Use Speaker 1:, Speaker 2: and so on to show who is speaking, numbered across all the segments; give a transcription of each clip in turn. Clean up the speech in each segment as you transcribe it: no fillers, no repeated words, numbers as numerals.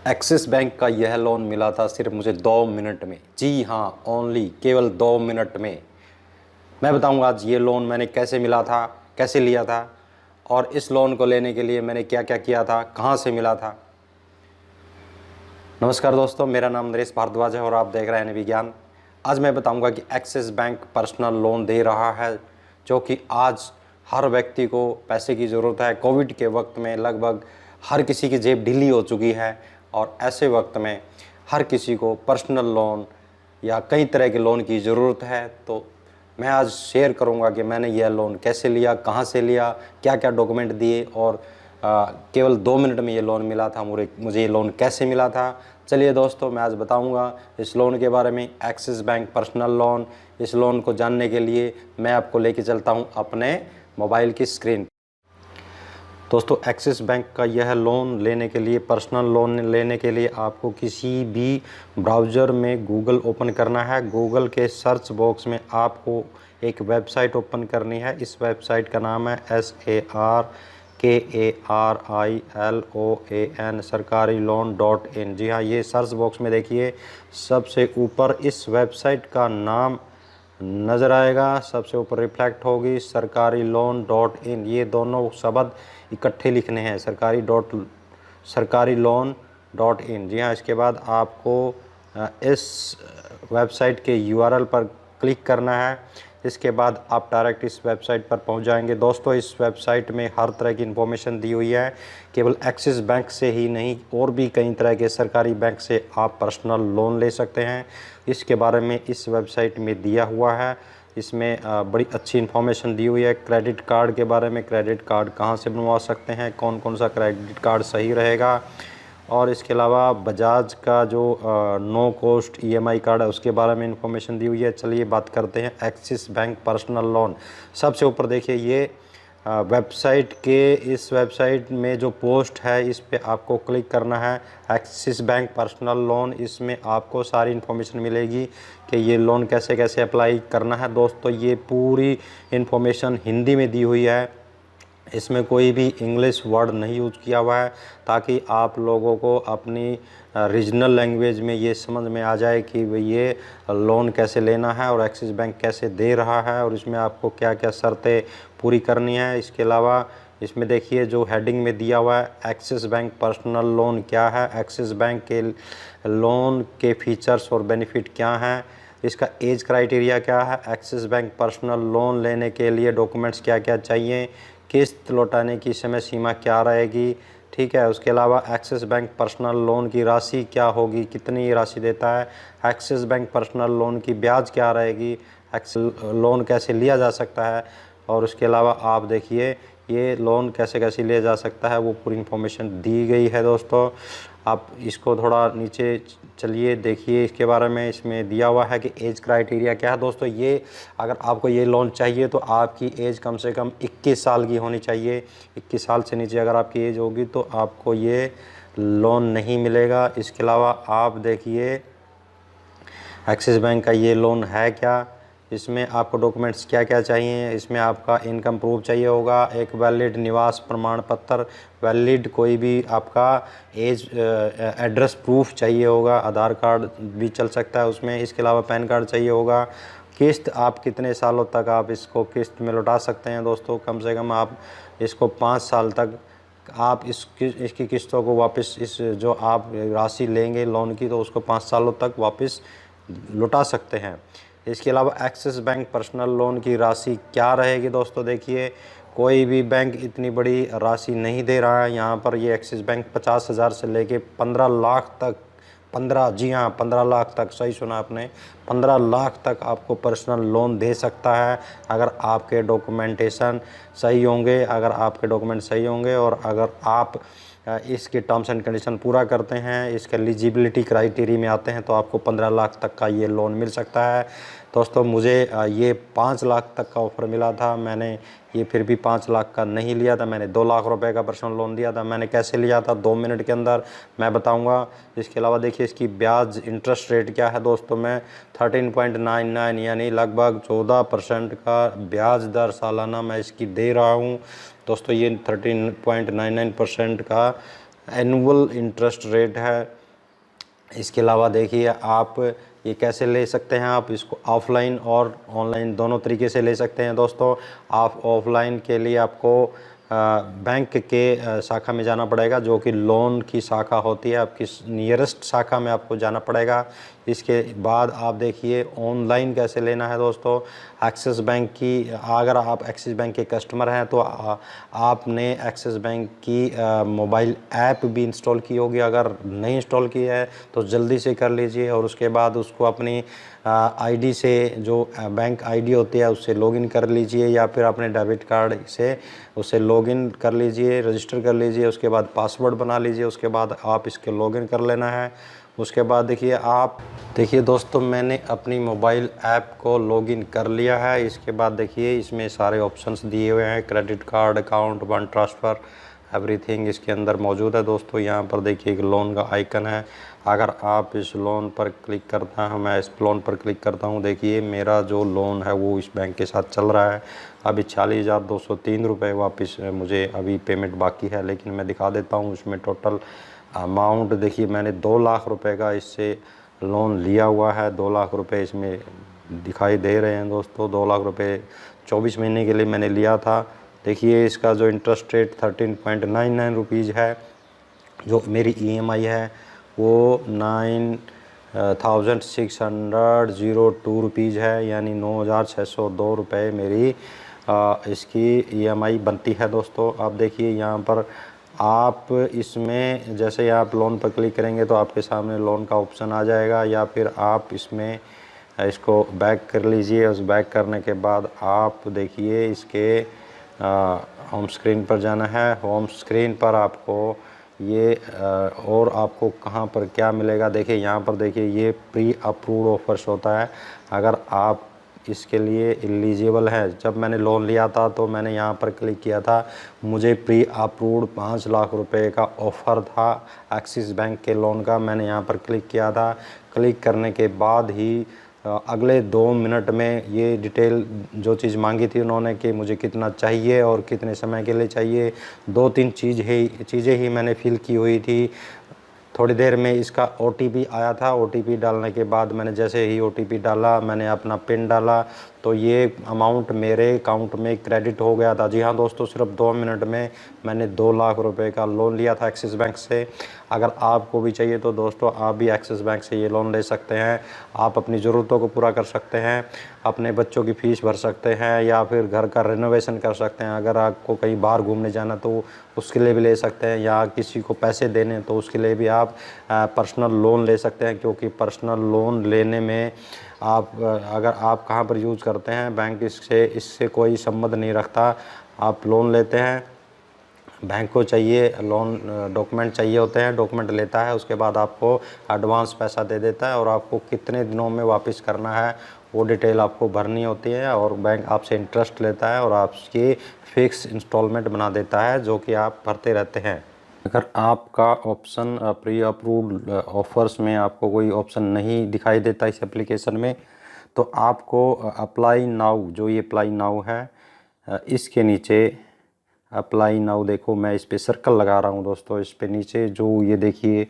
Speaker 1: Axis bank का यह loan मिला था सिर्फ मुझे 2 मिनट में। जी हाँ, ओनली केवल 2 मिनट में। मैं बताऊंगा आज ये लोन मैंने कैसे मिला था, कैसे लिया था, और इस लोन को लेने के लिए मैंने क्या क्या किया था, कहाँ से मिला था। नमस्कार दोस्तों, मेरा नाम नरेश भारद्वाज है और आप देख रहे हैं विज्ञान। आज मैं बताऊंगा कि एक्सिस बैंक पर्सनल लोन दे रहा है, जो कि आज हर व्यक्ति को पैसे की ज़रूरत है। कोविड के वक्त में लगभग हर किसी की जेब ढीली हो चुकी है और ऐसे वक्त में हर किसी को पर्सनल लोन या कई तरह के लोन की ज़रूरत है। तो मैं आज शेयर करूंगा कि मैंने यह लोन कैसे लिया, कहाँ से लिया, क्या क्या डॉक्यूमेंट दिए और केवल 2 मिनट में ये लोन मिला था। मुझे ये लोन कैसे मिला था, चलिए दोस्तों मैं आज बताऊंगा इस लोन के बारे में। एक्सिस बैंक पर्सनल लोन, इस लोन को जानने के लिए मैं आपको लेके चलता हूं अपने मोबाइल की स्क्रीन। दोस्तों, एक्सिस बैंक का यह लोन लेने के लिए, पर्सनल लोन लेने के लिए आपको किसी भी ब्राउज़र में गूगल ओपन करना है। गूगल के सर्च बॉक्स में आपको एक वेबसाइट ओपन करनी है। इस वेबसाइट का नाम है SARKARILOAN sarkariloan.in। जी हाँ, ये सर्च बॉक्स में देखिए सबसे ऊपर इस वेबसाइट का नाम नज़र आएगा, सबसे ऊपर रिफ्लेक्ट होगी sarkariloan.in। ये दोनों शब्द इकट्ठे लिखने हैं, sarkariloan.in। जी हाँ, इसके बाद आपको इस वेबसाइट के URL पर क्लिक करना है। इसके बाद आप डायरेक्ट इस वेबसाइट पर पहुंच जाएंगे। दोस्तों, इस वेबसाइट में हर तरह की इन्फॉर्मेशन दी हुई है। केवल एक्सिस बैंक से ही नहीं, और भी कई तरह के सरकारी बैंक से आप पर्सनल लोन ले सकते हैं। इसके बारे में इस वेबसाइट में दिया हुआ है। इसमें बड़ी अच्छी इन्फॉर्मेशन दी हुई है क्रेडिट कार्ड के बारे में। क्रेडिट कार्ड कहाँ से बनवा सकते हैं, कौन कौन सा क्रेडिट कार्ड सही रहेगा, और इसके अलावा बजाज का जो नो कॉस्ट EMI कार्ड है उसके बारे में इंफॉर्मेशन दी हुई है। चलिए बात करते हैं एक्सिस बैंक पर्सनल लोन। सबसे ऊपर देखिए ये वेबसाइट के, इस वेबसाइट में जो पोस्ट है इस पे आपको क्लिक करना है, एक्सिस बैंक पर्सनल लोन। इसमें आपको सारी इन्फॉर्मेशन मिलेगी कि ये लोन कैसे कैसे अप्लाई करना है। दोस्तों, ये पूरी इन्फॉर्मेशन हिंदी में दी हुई है, इसमें कोई भी इंग्लिश वर्ड नहीं यूज़ किया हुआ है, ताकि आप लोगों को अपनी रीजनल लैंग्वेज में ये समझ में आ जाए कि ये लोन कैसे लेना है और एक्सिस बैंक कैसे दे रहा है और इसमें आपको क्या क्या शर्तें पूरी करनी है। इसके अलावा इसमें देखिए जो हेडिंग में दिया हुआ है, एक्सिस बैंक पर्सनल लोन क्या है, एक्सिस बैंक के लोन के फीचर्स और बेनिफिट क्या हैं, इसका एज क्राइटेरिया क्या है, एक्सिस बैंक पर्सनल लोन लेने के लिए डॉक्यूमेंट्स क्या क्या चाहिए, किस्त लौटाने की समय सीमा क्या रहेगी, ठीक है। उसके अलावा एक्सिस बैंक पर्सनल लोन की राशि क्या होगी, कितनी राशि देता है, एक्सिस बैंक पर्सनल लोन की ब्याज क्या रहेगी, एक्सिस लोन कैसे लिया जा सकता है, और उसके अलावा आप देखिए ये लोन कैसे कैसे लिया जा सकता है, वो पूरी इन्फॉर्मेशन दी गई है। दोस्तों, आप इसको थोड़ा नीचे चलिए देखिए इसके बारे में। इसमें दिया हुआ है कि एज क्राइटेरिया क्या है। दोस्तों, ये अगर आपको ये लोन चाहिए तो आपकी एज कम से कम 21 साल की होनी चाहिए। 21 साल से नीचे अगर आपकी एज होगी तो आपको ये लोन नहीं मिलेगा। इसके अलावा आप देखिए एक्सिस बैंक का ये लोन है क्या, इसमें आपको डॉक्यूमेंट्स क्या क्या चाहिए। इसमें आपका इनकम प्रूफ चाहिए होगा, एक वैलिड निवास प्रमाण पत्र, वैलिड कोई भी आपका एज एड्रेस प्रूफ चाहिए होगा, आधार कार्ड भी चल सकता है उसमें। इसके अलावा पैन कार्ड चाहिए होगा। किस्त आप कितने सालों तक आप इसको किस्त में लौटा सकते हैं। दोस्तों, कम से कम आप इसको 5 साल तक आप इसकी किस्तों को वापस, इस जो आप राशि लेंगे लोन की, तो उसको 5 सालों तक वापस लौटा सकते हैं। इसके अलावा एक्सिस बैंक पर्सनल लोन की राशि क्या रहेगी। दोस्तों देखिए, कोई भी बैंक इतनी बड़ी राशि नहीं दे रहा है। यहाँ पर ये एक्सिस बैंक 50,000 से लेके 15 लाख तक, 15, जी हाँ 15 लाख तक, सही सुना आपने, 15 लाख तक आपको पर्सनल लोन दे सकता है अगर आपके डॉक्यूमेंटेशन सही होंगे, अगर आपके डॉक्यूमेंट सही होंगे और अगर आप इसके टर्म्स एंड कंडीशन पूरा करते हैं, इसके एलिजिबिलिटी क्राइटेरिया में आते हैं, तो आपको 15 लाख तक का ये लोन मिल सकता है। दोस्तों, मुझे ये 5 लाख तक का ऑफ़र मिला था। मैंने ये फिर भी 5 लाख का नहीं लिया था, मैंने 2 लाख रुपए का पर्सनल लोन दिया था। मैंने कैसे लिया था 2 मिनट के अंदर मैं बताऊंगा। इसके अलावा देखिए इसकी ब्याज इंटरेस्ट रेट क्या है। दोस्तों, मैं 13.99 यानी लगभग 14% का ब्याज दर सालाना मैं इसकी दे रहा हूँ। दोस्तों, ये 13.99% का एनुअल इंटरेस्ट रेट है। इसके अलावा देखिए आप ये कैसे ले सकते हैं, आप इसको ऑफ़लाइन और ऑनलाइन दोनों तरीके से ले सकते हैं दोस्तों। आप ऑफ़लाइन के लिए आपको बैंक के शाखा में जाना पड़ेगा, जो कि लोन की शाखा होती है, आपकी नियरेस्ट शाखा में आपको जाना पड़ेगा। इसके बाद आप देखिए ऑनलाइन कैसे लेना है दोस्तों। एक्सिस बैंक की, अगर आप एक्सिस बैंक के कस्टमर हैं तो आपने एक्सिस बैंक की मोबाइल ऐप भी इंस्टॉल की होगी। अगर नहीं इंस्टॉल की है तो जल्दी से कर लीजिए, और उसके बाद उसको अपनी आईडी से, जो बैंक आईडी होती है उससे लॉगिन कर लीजिए, या फिर अपने डेबिट कार्ड से उससे लॉगिन कर लीजिए, रजिस्टर कर लीजिए। उसके बाद पासवर्ड बना लीजिए, उसके बाद आप इसके लॉगिन कर लेना है। उसके बाद देखिए दोस्तों, मैंने अपनी मोबाइल ऐप को लॉगिन कर लिया है। इसके बाद देखिए इसमें सारे ऑप्शंस दिए हुए हैं, credit card, account, fund transfer, everything इसके अंदर मौजूद है दोस्तों। यहाँ पर देखिए एक लोन का आइकन है। अगर आप इस लोन पर क्लिक करता हूँ, मैं इस लोन पर क्लिक करता हूँ, देखिए मेरा जो लोन है वो इस बैंक के साथ चल रहा है। अभी 40,203 रुपये वापस मुझे अभी पेमेंट बाकी है, लेकिन मैं दिखा देता हूँ उसमें टोटल अमाउंट। देखिए मैंने 2 लाख रुपए का इससे लोन लिया हुआ है। 2 लाख रुपए इसमें दिखाई दे रहे हैं दोस्तों। 2 लाख रुपए 24 महीने के लिए मैंने लिया था। देखिए इसका जो इंटरेस्ट रेट 13.99 रुपीज़ है। जो मेरी ईएमआई है वो 9,602 रुपीज़ है, यानी 9,602 रुपये मेरी इसकी ईएमआई बनती है दोस्तों। आप देखिए यहाँ पर आप इसमें जैसे आप लोन पर क्लिक करेंगे तो आपके सामने लोन का ऑप्शन आ जाएगा, या फिर आप इसमें इसको बैक कर लीजिए। उस बैक करने के बाद आप देखिए इसके होम स्क्रीन पर जाना है। होम स्क्रीन पर आपको ये और आपको कहाँ पर क्या मिलेगा, देखिए यहाँ पर देखिए ये प्री अप्रूव्ड ऑफर्स होता है। अगर आप इसके लिए एलिजिबल है, जब मैंने लोन लिया था तो मैंने यहाँ पर क्लिक किया था, मुझे प्री अप्रूव्ड 5 लाख रुपए का ऑफ़र था एक्सिस बैंक के लोन का। मैंने यहाँ पर क्लिक किया था। क्लिक करने के बाद ही अगले 2 मिनट में ये डिटेल जो चीज़ मांगी थी उन्होंने कि मुझे कितना चाहिए और कितने समय के लिए चाहिए, 2-3 चीज़ें ही मैंने फिल की हुई थी। थोड़ी देर में इसका ओटीपी आया था। ओटीपी डालने के बाद मैंने जैसे ही ओटीपी डाला, मैंने अपना पिन डाला, तो ये अमाउंट मेरे अकाउंट में क्रेडिट हो गया था। जी हाँ दोस्तों, सिर्फ 2 मिनट में मैंने 2 लाख रुपए का लोन लिया था एक्सिस बैंक से। अगर आपको भी चाहिए तो दोस्तों आप भी एक्सिस बैंक से ये लोन ले सकते हैं। आप अपनी ज़रूरतों को पूरा कर सकते हैं, अपने बच्चों की फ़ीस भर सकते हैं, या फिर घर का रेनोवेशन कर सकते हैं। अगर आपको कहीं बाहर घूमने जाना तो उसके लिए भी ले सकते हैं, या किसी को पैसे देने तो उसके लिए भी आप पर्सनल लोन ले सकते हैं। क्योंकि पर्सनल लोन लेने में आप अगर आप कहाँ पर यूज़ करते हैं, बैंक इससे कोई संबंध नहीं रखता। आप लोन लेते हैं, बैंक को चाहिए लोन, डॉक्यूमेंट चाहिए होते हैं, डॉक्यूमेंट लेता है, उसके बाद आपको एडवांस पैसा दे देता है, और आपको कितने दिनों में वापस करना है वो डिटेल आपको भरनी होती है, और बैंक आपसे इंटरेस्ट लेता है और आपकी फ़िक्स इंस्टॉलमेंट बना देता है, जो कि आप भरते रहते हैं। अगर आपका ऑप्शन प्री अप्रूव्ड ऑफ़र्स में आपको कोई ऑप्शन नहीं दिखाई देता इस एप्लीकेशन में, तो आपको अप्लाई नाउ, जो ये अप्लाई नाउ है, इसके नीचे अप्लाई नाउ, देखो मैं इस पर सर्कल लगा रहा हूँ दोस्तों। इस पे नीचे जो ये देखिए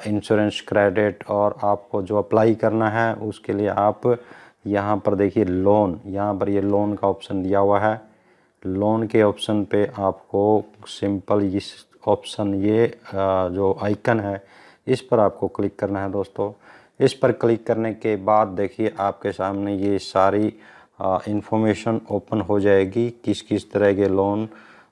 Speaker 1: इंश्योरेंस क्रेडिट, और आपको जो अप्लाई करना है उसके लिए आप यहाँ पर देखिए लोन, यहाँ पर ये लोन का ऑप्शन दिया हुआ है। लोन के ऑप्शन पे आपको सिंपल इस ऑप्शन ये जो आइकन है इस पर आपको क्लिक करना है दोस्तों। इस पर क्लिक करने के बाद देखिए आपके सामने ये सारी इंफॉर्मेशन ओपन हो जाएगी, किस किस तरह के लोन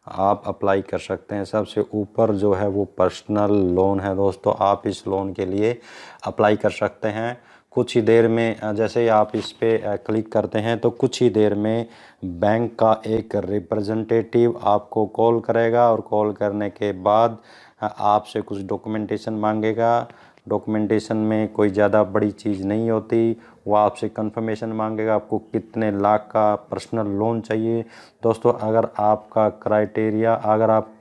Speaker 1: आप अप्लाई कर सकते हैं। सबसे ऊपर जो है वो पर्सनल लोन है दोस्तों, आप इस लोन के लिए अप्लाई कर सकते हैं। कुछ ही देर में जैसे ही आप इस पर क्लिक करते हैं तो कुछ ही देर में बैंक का एक रिप्रेजेंटेटिव आपको कॉल करेगा, और कॉल करने के बाद आपसे कुछ डॉक्यूमेंटेशन मांगेगा। डॉक्यूमेंटेशन में कोई ज़्यादा बड़ी चीज़ नहीं होती, वो आपसे कंफर्मेशन मांगेगा आपको कितने लाख का पर्सनल लोन चाहिए। दोस्तों अगर आपका क्राइटेरिया, अगर आप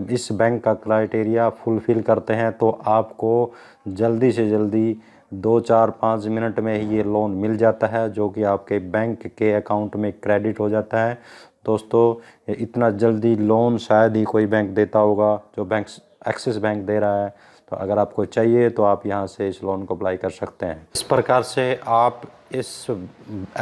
Speaker 1: इस बैंक का क्राइटेरिया फुलफ़िल करते हैं तो आपको जल्दी से जल्दी 2-4-5 मिनट में ही ये लोन मिल जाता है, जो कि आपके बैंक के अकाउंट में क्रेडिट हो जाता है। दोस्तों इतना जल्दी लोन शायद ही कोई बैंक देता होगा, जो बैंक एक्सिस बैंक दे रहा है। तो अगर आपको चाहिए तो आप यहाँ से इस लोन को अप्लाई कर सकते हैं। इस प्रकार से आप इस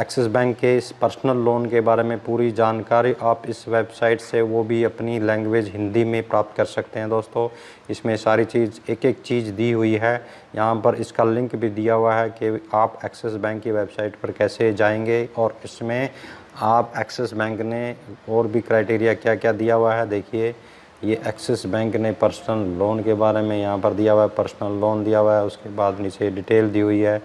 Speaker 1: एक्सिस बैंक के इस पर्सनल लोन के बारे में पूरी जानकारी आप इस वेबसाइट से, वो भी अपनी लैंग्वेज हिंदी में प्राप्त कर सकते हैं दोस्तों। इसमें सारी चीज़, एक एक चीज़ दी हुई है। यहाँ पर इसका लिंक भी दिया हुआ है कि आप एक्सिस बैंक की वेबसाइट पर कैसे जाएंगे, और इसमें आप एक्सिस बैंक ने और भी क्राइटेरिया क्या क्या दिया हुआ है। देखिए, ये एक्सिस बैंक ने पर्सनल लोन के बारे में यहाँ पर दिया हुआ है, पर्सनल लोन दिया हुआ है। उसके बाद नीचे डिटेल दी हुई है,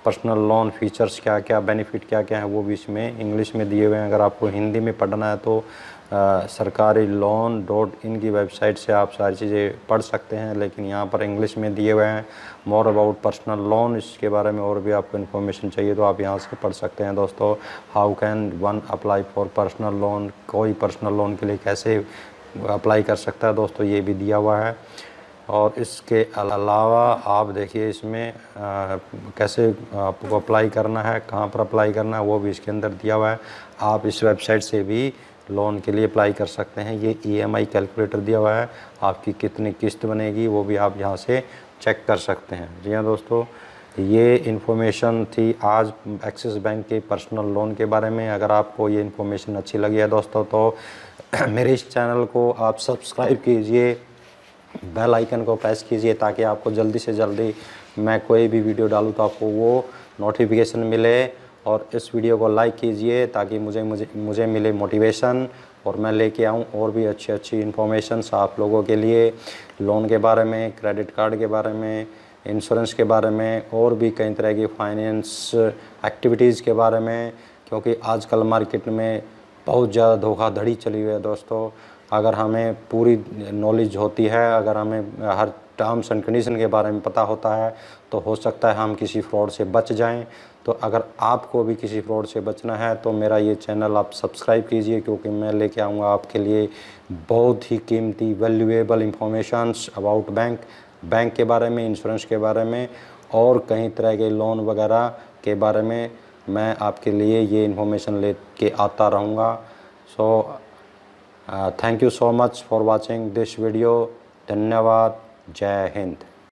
Speaker 1: पर्सनल लोन फीचर्स क्या क्या, बेनिफिट क्या क्या है, वो भी इसमें इंग्लिश में दिए हुए हैं। अगर आपको हिंदी में पढ़ना है तो सरकारी लोन .in की वेबसाइट से आप सारी चीज़ें पढ़ सकते हैं, लेकिन यहाँ पर इंग्लिश में दिए हुए हैं। मोर अबाउट पर्सनल लोन, इसके बारे में और भी आपको इन्फॉर्मेशन चाहिए तो आप यहाँ से पढ़ सकते हैं दोस्तों। How can one apply for personal loan, कोई पर्सनल लोन के लिए कैसे अप्लाई कर सकता है दोस्तों, ये भी दिया हुआ है। और इसके अलावा आप देखिए इसमें कैसे आपको अप्लाई करना है, कहाँ पर अप्लाई करना है, वो भी इसके अंदर दिया हुआ है। आप इस वेबसाइट से भी लोन के लिए अप्लाई कर सकते हैं। ये EMI कैलकुलेटर दिया हुआ है, आपकी कितनी किस्त बनेगी वो भी आप यहाँ से चेक कर सकते हैं। जी हाँ दोस्तों, ये इन्फॉर्मेशन थी आज एक्सिस बैंक के पर्सनल लोन के बारे में। अगर आपको ये इन्फॉर्मेशन अच्छी लगी है दोस्तों तो मेरे इस चैनल को आप सब्सक्राइब कीजिए, बेल आइकन को प्रेस कीजिए, ताकि आपको जल्दी से जल्दी मैं कोई भी वीडियो डालूँ तो आपको वो नोटिफिकेशन मिले। और इस वीडियो को लाइक कीजिए ताकि मुझे मिले मोटिवेशन, और मैं लेके आऊँ और भी अच्छी इन्फॉर्मेशंस आप लोगों के लिए, लोन के बारे में, क्रेडिट कार्ड के बारे में, इंश्योरेंस के बारे में, और भी कई तरह की फाइनेंस एक्टिविटीज़ के बारे में। क्योंकि आजकल मार्केट में बहुत ज़्यादा धोखाधड़ी चली हुई है दोस्तों। अगर हमें पूरी नॉलेज होती है, अगर हमें हर टर्म्स एंड कंडीशन के बारे में पता होता है, तो हो सकता है हम किसी फ्रॉड से बच जाएं। तो अगर आपको भी किसी फ्रॉड से बचना है तो मेरा ये चैनल आप सब्सक्राइब कीजिए, क्योंकि मैं लेके आऊँगा आपके लिए बहुत ही कीमती वैल्यूएबल इंफॉर्मेशंस अबाउट बैंक के बारे में, इंश्योरेंस के बारे में, और कई तरह के लोन वगैरह के बारे में मैं आपके लिए ये इन्फॉर्मेशन लेके आता रहूँगा। So thank you so much for watching this video. धन्यवाद। जय हिंद।